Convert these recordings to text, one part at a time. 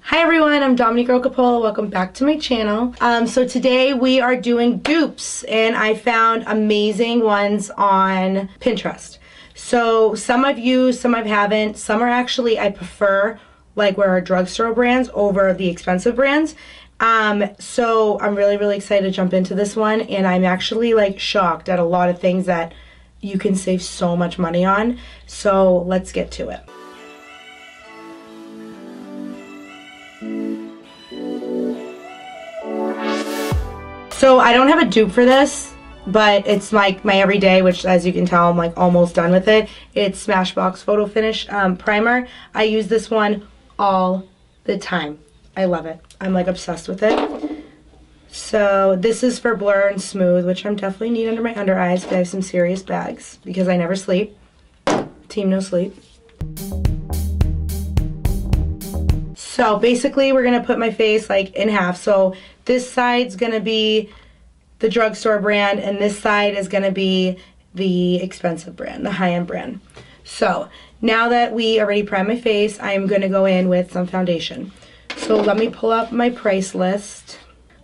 Hi everyone, I'm Dominique Earle-Coppola. Welcome back to my channel. So today we are doing dupes, and I found amazing ones on Pinterest. So some I've used, some I haven't. Some are actually I prefer, like where are drugstore brands over the expensive brands. So I'm really excited to jump into this one, and I'm actually like shocked at a lot of things that you can save so much money on. So let's get to it. So I don't have a dupe for this, but it's like my everyday, which as you can tell, I'm like almost done with it. It's Smashbox Photo Finish Primer. I use this one all the time. I love it. I'm like obsessed with it. So this is for blur and smooth, which I'm definitely need under my under eyes, but I have some serious bags because I never sleep. Team no sleep. So basically we're gonna put my face like in half. So this side's gonna be the drugstore brand, and this side is gonna be the expensive brand, the high-end brand. So now that we already primed my face, I'm gonna go in with some foundation. So let me pull up my price list.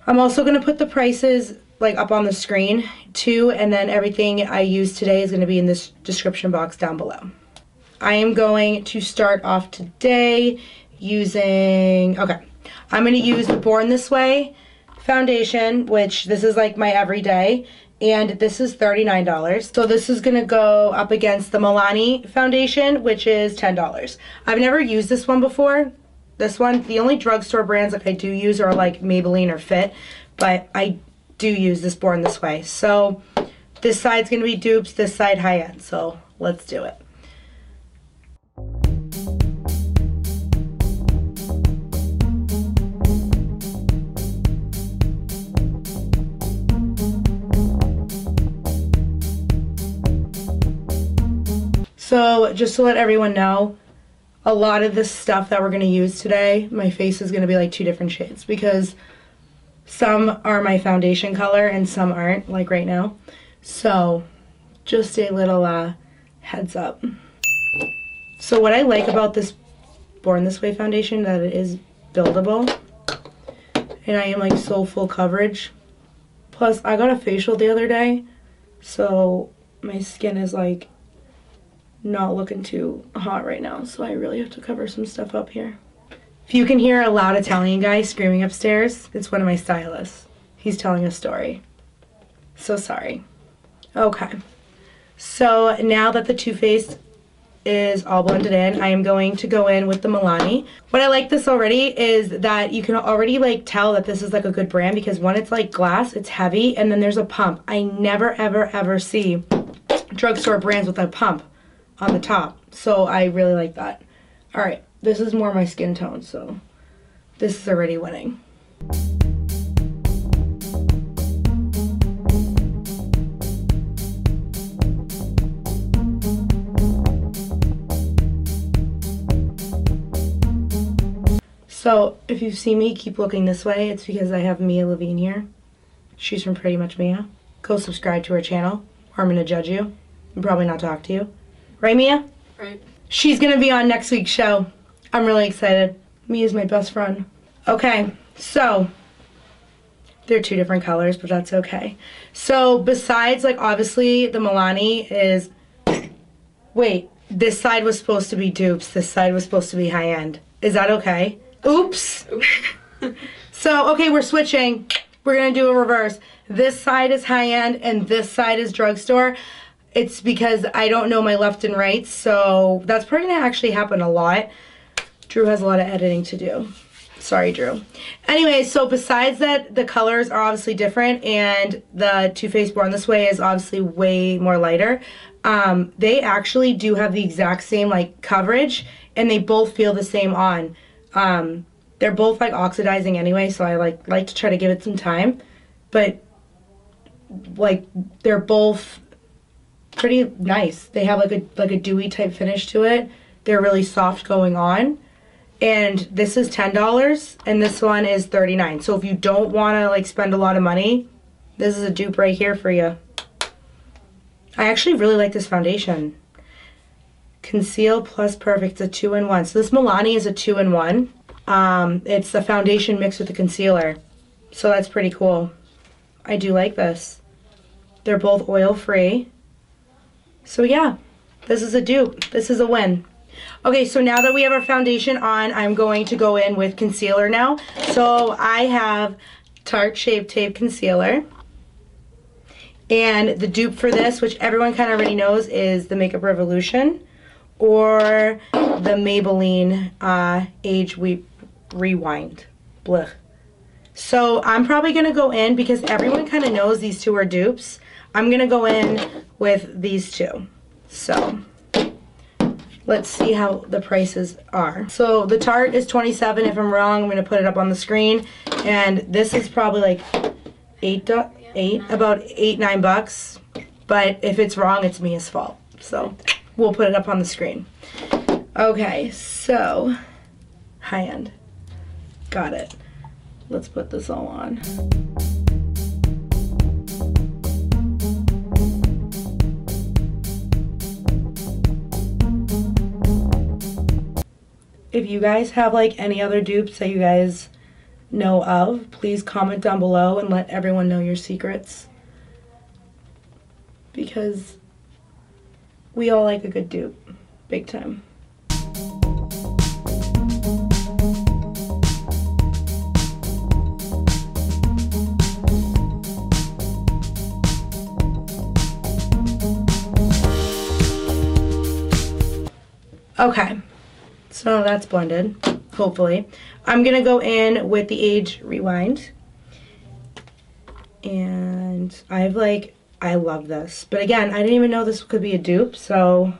I'm also gonna put the prices like up on the screen too, and then everything I use today is gonna be in this description box down below. I am going to start off today using, I'm going to use the Born This Way foundation, which this is like my everyday, and this is $39. So this is going to go up against the Milani foundation, which is $10. I've never used this one before. This one, the only drugstore brands like I do use are like Maybelline or Fit, but I do use this Born This Way. So this side's going to be dupes, this side high-end, so let's do it. So just to let everyone know, a lot of this stuff that we're going to use today, my face is going to be like two different shades because some are my foundation color and some aren't, like right now. So just a little heads up. So what I like about this Born This Way foundation, that it is buildable, and I am like so full coverage. Plus I got a facial the other day, so my skin is like not looking too hot right now, so I really have to cover some stuff up here. If you can hear a loud Italian guy screaming upstairs, it's one of my stylists. He's telling a story. So sorry. Okay. So now that the Too Faced is all blended in, I am going to go in with the Milani. What I like this already is that you can already like tell that this is like a good brand because when it's like glass, it's heavy, and then there's a pump. I never ever see drugstore brands with a pump on the top, so I really like that. Alright, this is more my skin tone, so this is already winning. So if you see me keep looking this way, it's because I have Mia Levine here. She's from Pretty Much Mia. Go subscribe to her channel, or I'm gonna judge you and probably not talk to you. Right, Mia? Right. She's gonna be on next week's show. I'm really excited. Mia's my best friend. Okay, so they're two different colors, but that's okay. So besides, like, obviously the Milani is, wait, this side was supposed to be dupes, this side was supposed to be high-end. Is that okay? Oops. So, okay, we're switching. We're gonna do a reverse. This side is high-end and this side is drugstore. It's because I don't know my left and right, so that's probably gonna actually happen a lot. Drew has a lot of editing to do. Sorry, Drew. Anyway, so besides that, the colors are obviously different, and the Too Faced Born This Way is obviously way more lighter. They actually do have the exact same like coverage, and they both feel the same on. They're both like oxidizing anyway, so I like to try to give it some time. But like they're both pretty nice. They have like a dewy type finish to it. They're really soft going on. And this is $10 and this one is $39. So if you don't want to like spend a lot of money, this is a dupe right here for you. I actually really like this foundation. Conceal Plus Perfect, it's a 2-in-1. So this Milani is a 2-in-1. It's the foundation mixed with the concealer. So that's pretty cool. I do like this. They're both oil-free. So yeah, this is a dupe. This is a win. Okay, so now that we have our foundation on, I'm going to go in with concealer now. So I have Tarte Shape Tape Concealer. And the dupe for this, which everyone kind of already knows, is the Makeup Revolution or the Maybelline Age Rewind. Blech. So I'm probably going to go in, because everyone kind of knows these two are dupes, I'm going to go in with these two. So let's see how the prices are. So the Tarte is $27. If I'm wrong, I'm going to put it up on the screen. And this is probably like about $8-9. But if it's wrong, it's Mia's fault. So we'll put it up on the screen. Okay, so Highend. Got it. Let's put this all on. If you guys have like any other dupes that you guys know of, please comment down below and let everyone know your secrets. Because we all like a good dupe. Big time. Okay, so that's blended, hopefully. I'm gonna go in with the Age Rewind. And I love this. But again, I didn't even know this could be a dupe, so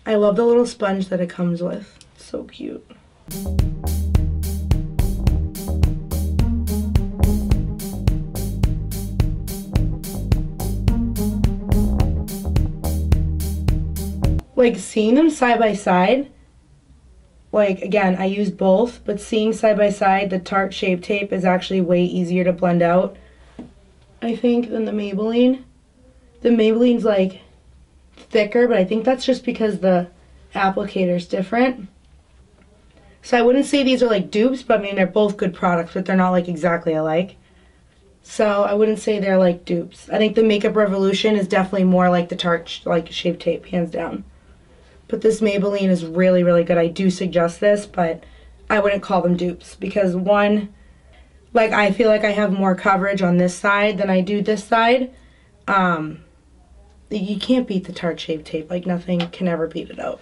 I love the little sponge that it comes with. So cute. Like, seeing them side by side, like, again, I use both, but seeing side by side, the Tarte Shape Tape is actually way easier to blend out, I think, than the Maybelline. The Maybelline's, like, thicker, but I think that's just because the applicator's different. So I wouldn't say these are, like, dupes, but, I mean, they're both good products, but they're not, like, exactly alike. So I wouldn't say they're, like, dupes. I think the Makeup Revolution is definitely more like the Tarte, like, Shape Tape, hands down. But this Maybelline is really, really good. I do suggest this, but I wouldn't call them dupes. Because one, like, I feel like I have more coverage on this side than I do this side. You can't beat the Tarte Shape Tape. Like, nothing can ever beat it out.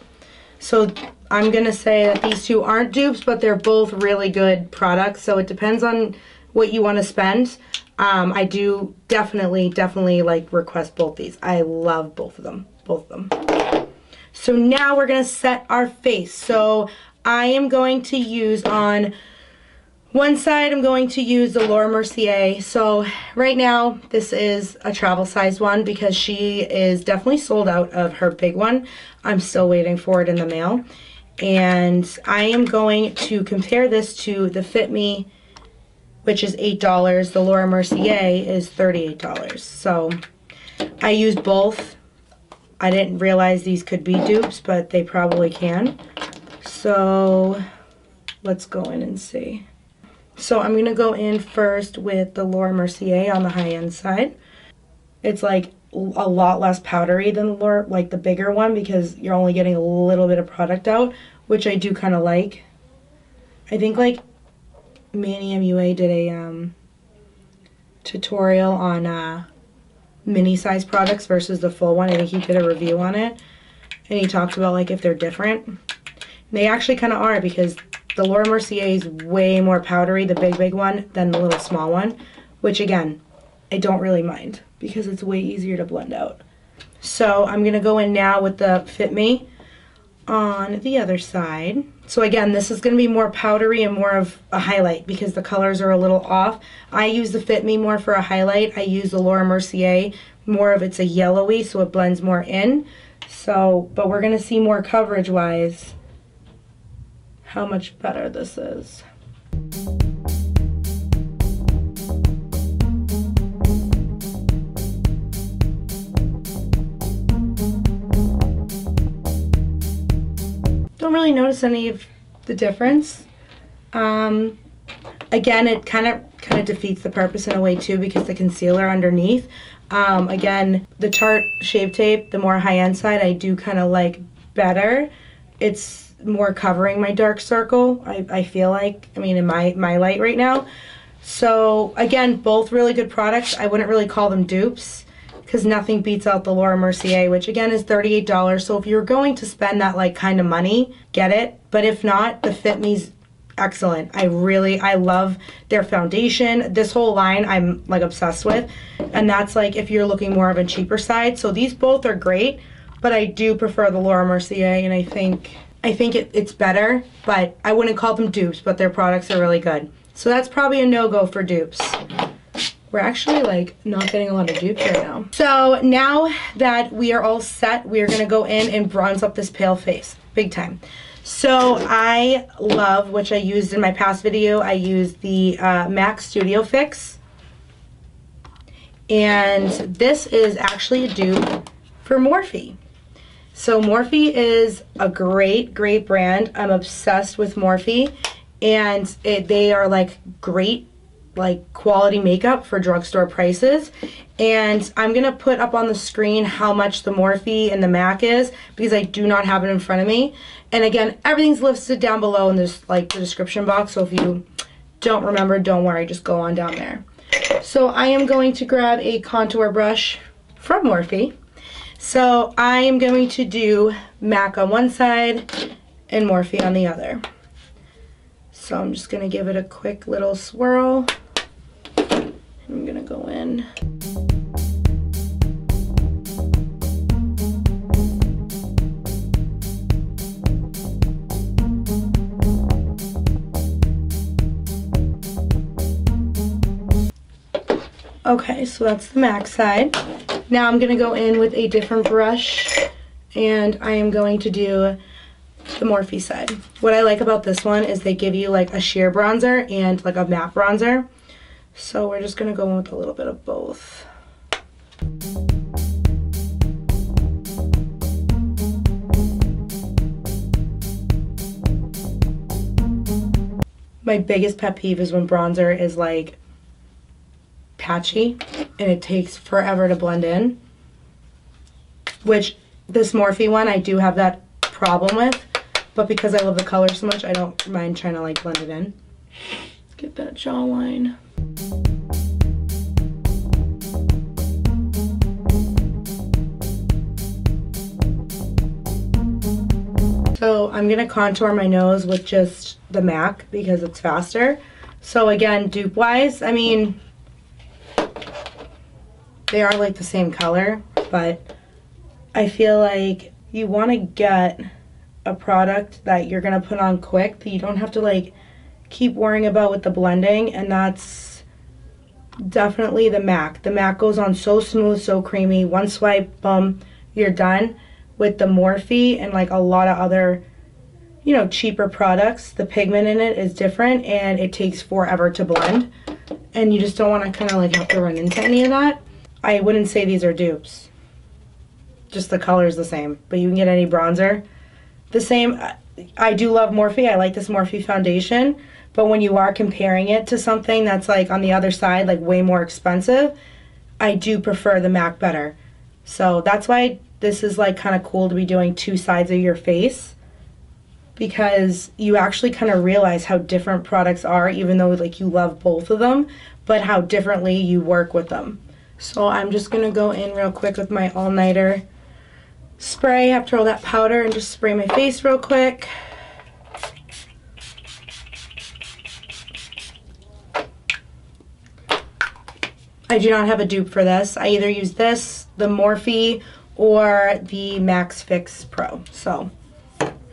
So I'm going to say that these two aren't dupes, but they're both really good products. So it depends on what you want to spend. I do definitely, like, request both these. I love both of them. Both of them. So now we're going to set our face. So I am going to use on one side, I'm going to use the Laura Mercier. So right now, this is a travel size one because she is definitely sold out of her big one. I'm still waiting for it in the mail. And I am going to compare this to the Fit Me, which is $8. The Laura Mercier is $38. So I use both. I didn't realize these could be dupes, but they probably can. So let's go in and see. So I'm going to go in first with the Laura Mercier on the high-end side. It's like a lot less powdery than the Laura, like the bigger one, because you're only getting a little bit of product out, which I do kind of like. I think like Manny MUA did a tutorial on mini size products versus the full one. I think he did a review on it, and he talked about like if they're different. And they actually kind of are, because the Laura Mercier is way more powdery, the big one, than the little small one, which again, I don't really mind because it's way easier to blend out. So I'm gonna go in now with the Fit Me on the other side. So again, this is going to be more powdery and more of a highlight because the colors are a little off. I use the Fit Me more for a highlight. I use the Laura Mercier more of, it's a yellowy, so it blends more in. So, but we're going to see more coverage wise how much better this is. Don't really notice any of the difference. Again, it kind of defeats the purpose in a way too, because the concealer underneath. Again, the Tartte Shave Tape, the more high-end side, I do kind of like better. It's more covering my dark circle, I feel like, I mean, in my light right now. So again, both really good products. I wouldn't really call them dupes, because nothing beats out the Laura Mercier, which again is $38. So if you're going to spend that like kind of money, get it. But if not, the Fit Me's excellent. I love their foundation. This whole line I'm like obsessed with, and that's like if you're looking more of a cheaper side. So these both are great, but I do prefer the Laura Mercier, and I think it's better, but I wouldn't call them dupes, but their products are really good. So that's probably a no-go for dupes. We're actually like not getting a lot of dupes right now. So now that we are all set, we are gonna go in and bronze up this pale face, big time. So I love, which I used in my past video, I used the MAC Studio Fix. And this is actually a dupe for Morphe. So Morphe is a great brand. I'm obsessed with Morphe, and they are like great like quality makeup for drugstore prices. And I'm gonna put up on the screen how much the Morphe and the MAC is, because I do not have it in front of me. And again, everything's listed down below in this like the description box, so if you don't remember, don't worry, just go on down there. So I am going to grab a contour brush from Morphe. So I am going to do MAC on one side and Morphe on the other. So I'm just gonna give it a quick little swirl. I'm gonna go in. Okay, so that's the MAC side. Now I'm gonna go in with a different brush, and I am going to do the Morphe side. What I like about this one is they give you like a sheer bronzer and like a matte bronzer. So we're just gonna go in with a little bit of both. My biggest pet peeve is when bronzer is like patchy and it takes forever to blend in, which this Morphe one I do have that problem with, but because I love the color so much, I don't mind trying to like blend it in. Get that jawline. So I'm gonna contour my nose with just the MAC because it's faster. So again, dupe wise, I mean, they are like the same color, but I feel like you want to get a product that you're gonna put on quick, that you don't have to like keep worrying about with the blending, and that's definitely the MAC. The MAC goes on so smooth, so creamy. One swipe, boom, you're done. With the Morphe and like a lot of other, you know, cheaper products, the pigment in it is different and it takes forever to blend, and you just don't want to kind of like have to run into any of that. I wouldn't say these are dupes. Just the color is the same, but you can get any bronzer the same. I do love Morphe. I like this Morphe foundation, but when you are comparing it to something that's like on the other side, like way more expensive, I do prefer the MAC better. So that's why this is like kind of cool to be doing two sides of your face, because you actually kind of realize how different products are, even though like you love both of them, but how differently you work with them. So I'm just gonna go in real quick with my all-nighter spray after all that powder and just spray my face real quick. I do not have a dupe for this. I either use this, the Morphe, or the Max Fix Pro. So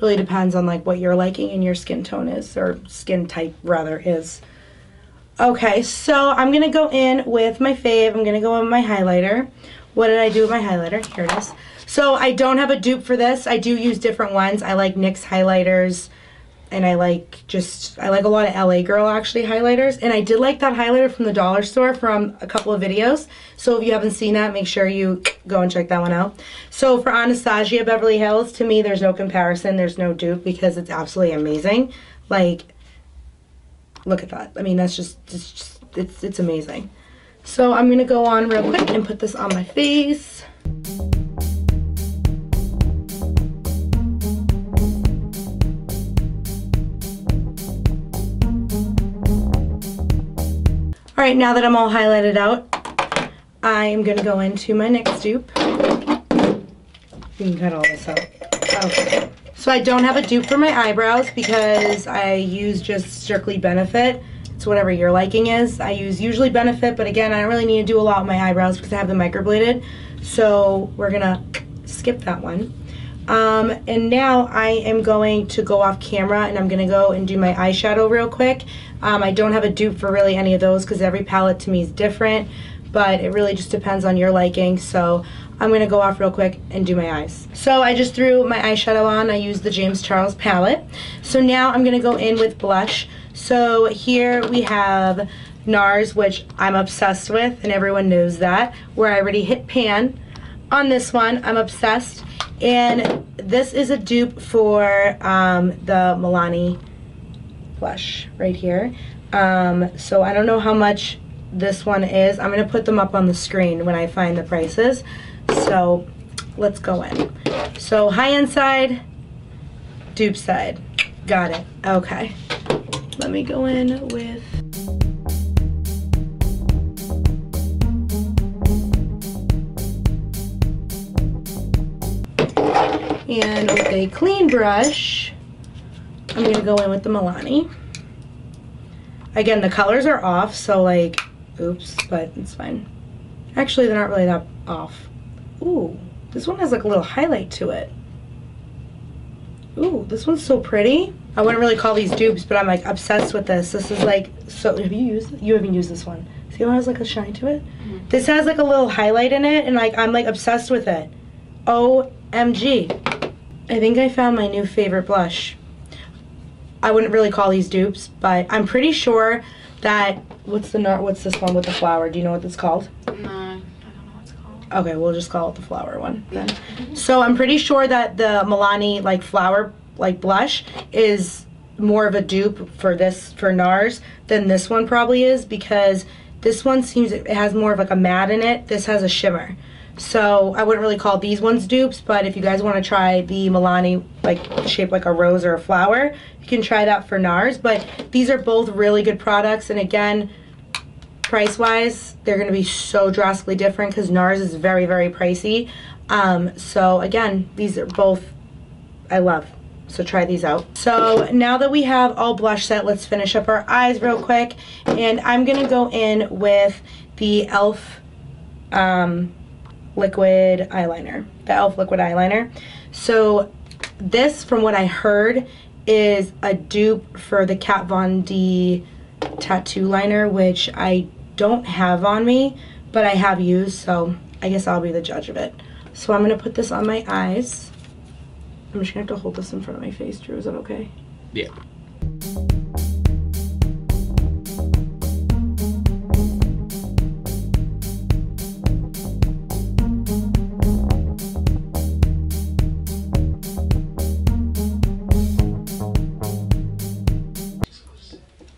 really depends on like what you're liking and your skin tone is, or skin type rather is. Okay, so I'm gonna go in with my fave. I'm gonna go in with my highlighter. What did I do with my highlighter? Here it is. So I don't have a dupe for this. I do use different ones. I like NYX highlighters. and I like a lot of LA Girl actually highlighters, and I did like that highlighter from the dollar store from a couple of videos, so if you haven't seen that, make sure you go and check that one out. So for Anastasia Beverly Hills, to me there's no comparison, there's no dupe, because it's absolutely amazing. Like, look at that. I mean, that's just it's amazing. So I'm gonna go on real quick and put this on my face. Alright, now that I'm all highlighted out, I am going to go into my next dupe. You can cut all this out. Okay. So I don't have a dupe for my eyebrows because I use just strictly Benefit. It's whatever your liking is. I use usually Benefit, but again, I don't really need to do a lot with my eyebrows because I have them microbladed. So we're going to skip that one. And now I am going to go off camera and I'm going to go and do my eyeshadow real quick. I don't have a dupe for really any of those because every palette to me is different, but it really just depends on your liking. So I'm going to go off real quick and do my eyes. So I just threw my eyeshadow on. I used the James Charles palette. So now I'm going to go in with blush. So here we have Nars, which I'm obsessed with and everyone knows that, where I already hit pan. On this one, I'm obsessed. And this is a dupe for the Milani blush right here. So I don't know how much this one is. I'm going to put them up on the screen when I find the prices. So let's go in. So high-end side, dupe side. Got it. Okay. Let me go in with... And with a clean brush, I'm going to go in with the Milani. Again, the colors are off, so like, oops, but it's fine. Actually, they're not really that off. Ooh, this one has like a little highlight to it. Ooh, this one's so pretty. I wouldn't really call these dupes, but I'm like obsessed with this. This is like, so have you used it? You haven't used this one. See how it has like a shine to it? Mm-hmm. This has like a little highlight in it, and like I'm like obsessed with it. OMG. I think I found my new favorite blush. I wouldn't really call these dupes, but I'm pretty sure that, what's this one with the flower? Do you know what it's called? No, I don't know what it's called. Okay, we'll just call it the flower one then. So I'm pretty sure that the Milani like flower like blush is more of a dupe for Nars than this one probably is, because this one seems, it has more of like a matte in it. This has a shimmer. So I wouldn't really call these ones dupes, but if you guys want to try the Milani like shaped like a rose or a flower, you can try that for Nars. But these are both really good products, and again, price wise they're going to be so drastically different because Nars is very, very pricey. So again, these are both I love, so try these out. So now that we have all blush set, let's finish up our eyes real quick, and I'm going to go in with the e.l.f. liquid eyeliner, the e.l.f. liquid eyeliner. So this, from what I heard, is a dupe for the Kat Von D tattoo liner, which I don't have on me, but I have used, so I guess I'll be the judge of it. So I'm going to put this on my eyes. I'm just going to have to hold this in front of my face, Drew. Is that okay? Yeah.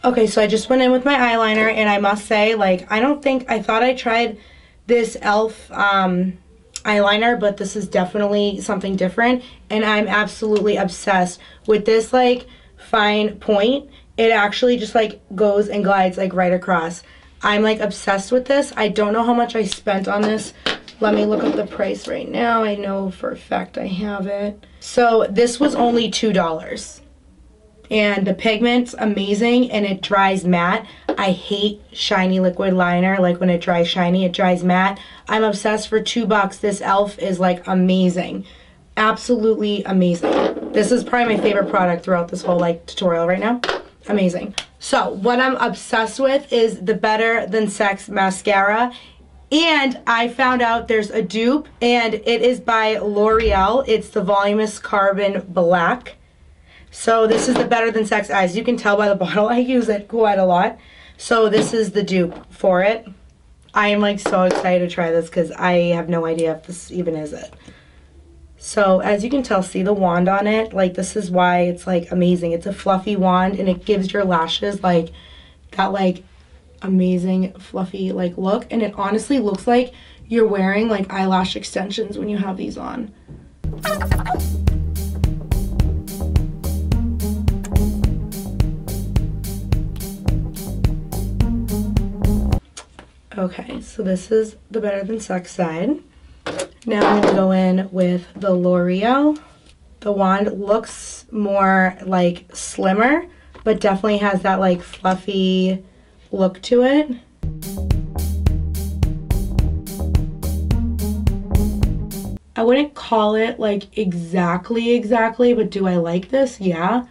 Okay, so I just went in with my eyeliner, and I must say, like, I thought I tried this e.l.f. eyeliner, but this is definitely something different, and I'm absolutely obsessed with this, like, fine point. It actually just, like, goes and glides, like, right across. I'm, like, obsessed with this. I don't know how much I spent on this. Let me look up the price right now. I know for a fact I have it. So this was only $2. And the pigment's amazing, and it dries matte. I hate shiny liquid liner. Like when it dries shiny, it dries matte. I'm obsessed. For $2. This e.l.f. is like amazing. Absolutely amazing. This is probably my favorite product throughout this whole like tutorial right now. Amazing. So what I'm obsessed with is the Better Than Sex mascara. And I found out there's a dupe, and it is by L'Oreal. It's the Voluminous Carbon Black. So this is the Better Than Sex Eyes. You can tell by the bottle I use it quite a lot. So this is the dupe for it. I am like so excited to try this because I have no idea if this even is it. So as you can tell, see the wand on it? Like this is why it's like amazing. It's a fluffy wand and it gives your lashes like that like amazing fluffy like look. And it honestly looks like you're wearing like eyelash extensions when you have these on. Okay, so this is the Better Than Sex side. Now I'm going to go in with the L'Oreal. The wand looks more like slimmer, but definitely has that like fluffy look to it. I wouldn't call it like exactly, but do I like this? Yeah.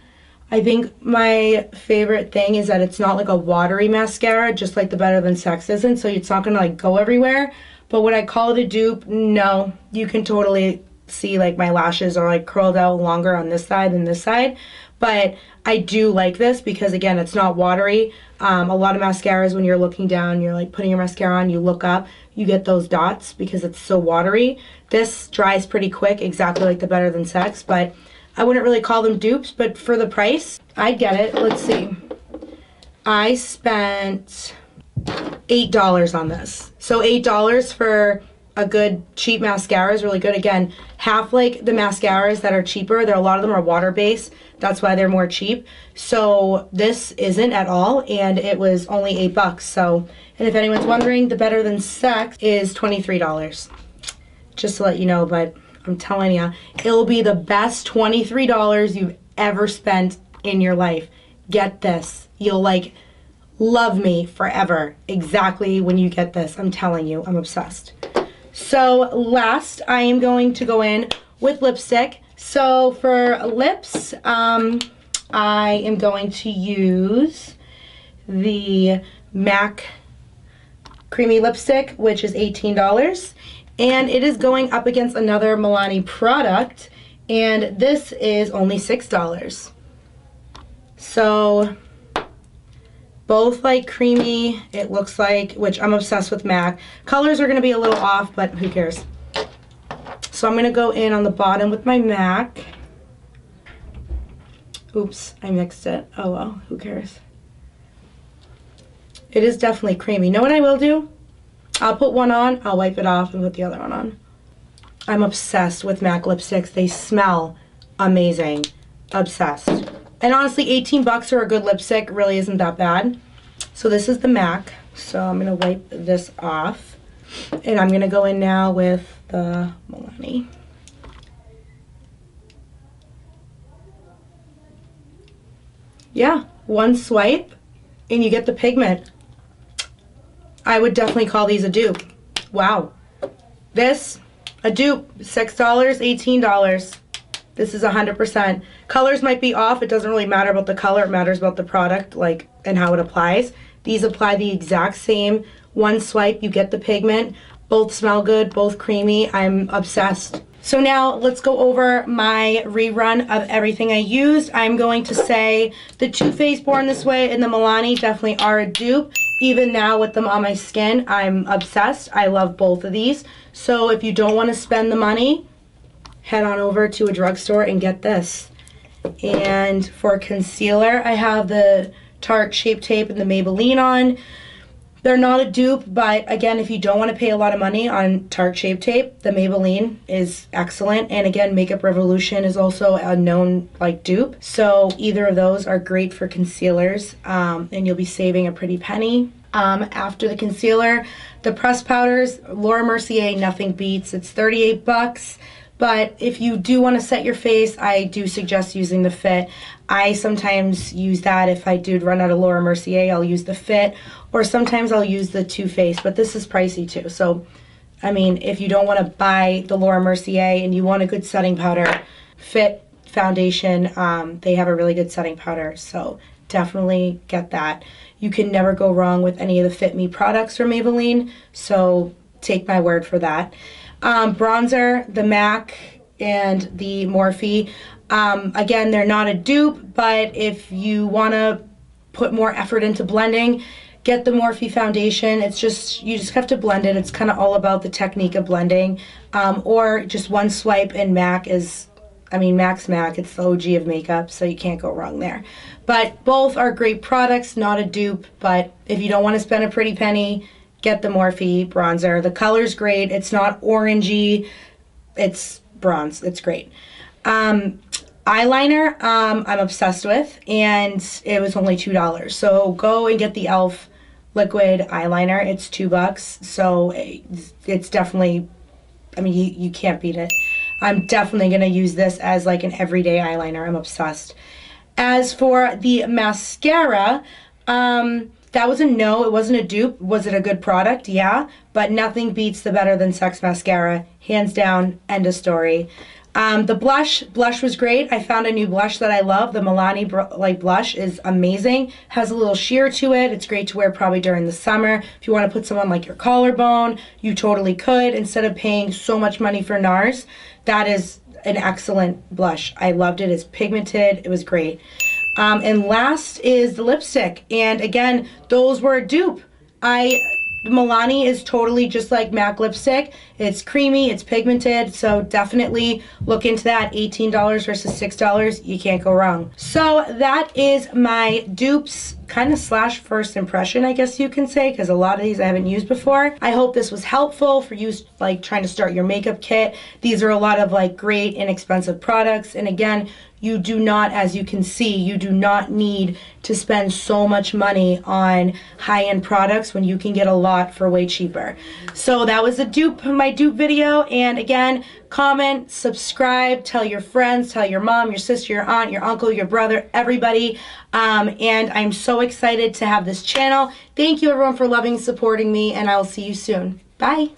I think my favorite thing is that it's not like a watery mascara, just like the Better Than Sex isn't, so it's not gonna like go everywhere. But would I call it a dupe? No. You can totally see like my lashes are like curled out longer on this side than this side. But I do like this because again, it's not watery. A lot of mascaras, when you're looking down, you're like putting your mascara on, you look up, you get those dots because it's so watery. This dries pretty quick, exactly like the Better Than Sex, but I wouldn't really call them dupes, but for the price, I'd get it. Let's see. I spent $8 on this. So $8 for a good cheap mascara is really good. Again, half like the mascaras that are cheaper, a lot of them are water-based. That's why they're more cheap. So this isn't at all, and it was only $8. So, and if anyone's wondering, the Better Than Sex is $23. Just to let you know, but I'm telling you, it'll be the best $23 you've ever spent in your life. Get this. You'll like love me forever exactly when you get this. I'm telling you, I'm obsessed. So last, I am going to go in with lipstick. So for lips, I am going to use the MAC Creamy Lipstick, which is $18. And it is going up against another Milani product, and this is only $6. So both like creamy, it looks like, which I'm obsessed with MAC. Colors are going to be a little off, but who cares? So I'm going to go in on the bottom with my MAC. Oops, I mixed it. Oh well, who cares? It is definitely creamy. You know what I will do? I'll put one on, I'll wipe it off, and put the other one on. I'm obsessed with MAC lipsticks. They smell amazing. Obsessed. And honestly, 18 bucks for a good lipstick really isn't that bad. So this is the MAC. So I'm going to wipe this off. And I'm going to go in now with the Milani. Yeah, one swipe, and you get the pigment. I would definitely call these a dupe. Wow. This, a dupe, $6, $18. This is 100%. Colors might be off. It doesn't really matter about the color. It matters about the product, like, and how it applies. These apply the exact same. One swipe, you get the pigment. Both smell good, both creamy. I'm obsessed. So now let's go over my rerun of everything I used. I'm going to say the Too Faced Born This Way and the Milani definitely are a dupe. Even now with them on my skin, I'm obsessed. I love both of these. So if you don't want to spend the money, head on over to a drugstore and get this. And for concealer, I have the Tartte Shape Tape and the Maybelline on. They're not a dupe, but again, if you don't want to pay a lot of money on Tartte Shape Tape, the Maybelline is excellent. And again, Makeup Revolution is also a known like dupe. So either of those are great for concealers, and you'll be saving a pretty penny. After the concealer, the pressed powders, Laura Mercier, nothing beats. It's 38 bucks. But if you do want to set your face, I do suggest using the Fit. I sometimes use that. If I do run out of Laura Mercier, I'll use the Fit. Or sometimes I'll use the Too Faced, but this is pricey too. So, I mean, if you don't want to buy the Laura Mercier and you want a good setting powder, Fit foundation, they have a really good setting powder. So definitely get that. You can never go wrong with any of the Fit Me products from Maybelline. So take my word for that. Bronzer, the MAC and the Morphe. Again, they're not a dupe, but if you want to put more effort into blending, get the Morphe foundation. It's just, you just have to blend it. It's kind of all about the technique of blending. Or just one swipe, and MAC is, I mean, MAC's MAC. It's the OG of makeup, so you can't go wrong there. But both are great products, not a dupe. But if you don't want to spend a pretty penny, get the Morphe bronzer. The color's great. It's not orangey. It's bronze. It's great. Eyeliner, I'm obsessed with, and it was only $2. So go and get the e.l.f. liquid eyeliner. It's $2, so it's definitely, I mean, you can't beat it. I'm definitely going to use this as like an everyday eyeliner. I'm obsessed. As for the mascara, that was a no. It wasn't a dupe. Was it a good product? Yeah, but nothing beats the Better Than Sex mascara. Hands down, end of story. The blush was great. I found a new blush that I love. The Milani blush is amazing. Has a little sheer to it. It's great to wear probably during the summer. If you want to put some on like your collarbone, you totally could. Instead of paying so much money for Nars, that is an excellent blush. I loved it. It's pigmented. It was great. And last is the lipstick. And again, those were a dupe. Milani is totally just like MAC lipstick. It's creamy, it's pigmented, so definitely look into that. $18 versus $6, you can't go wrong. So that is my dupes kind of slash first impression, I guess you can say, because a lot of these I haven't used before. I hope this was helpful for you like trying to start your makeup kit. These are a lot of like great inexpensive products, and again, you do not, as you can see, you do not need to spend so much money on high-end products when you can get a lot for way cheaper. So that was my dupe video, and again, comment, subscribe, tell your friends, tell your mom, your sister, your aunt, your uncle, your brother, everybody. And I'm so excited to have this channel. Thank you everyone for loving and supporting me, and I will see you soon. Bye.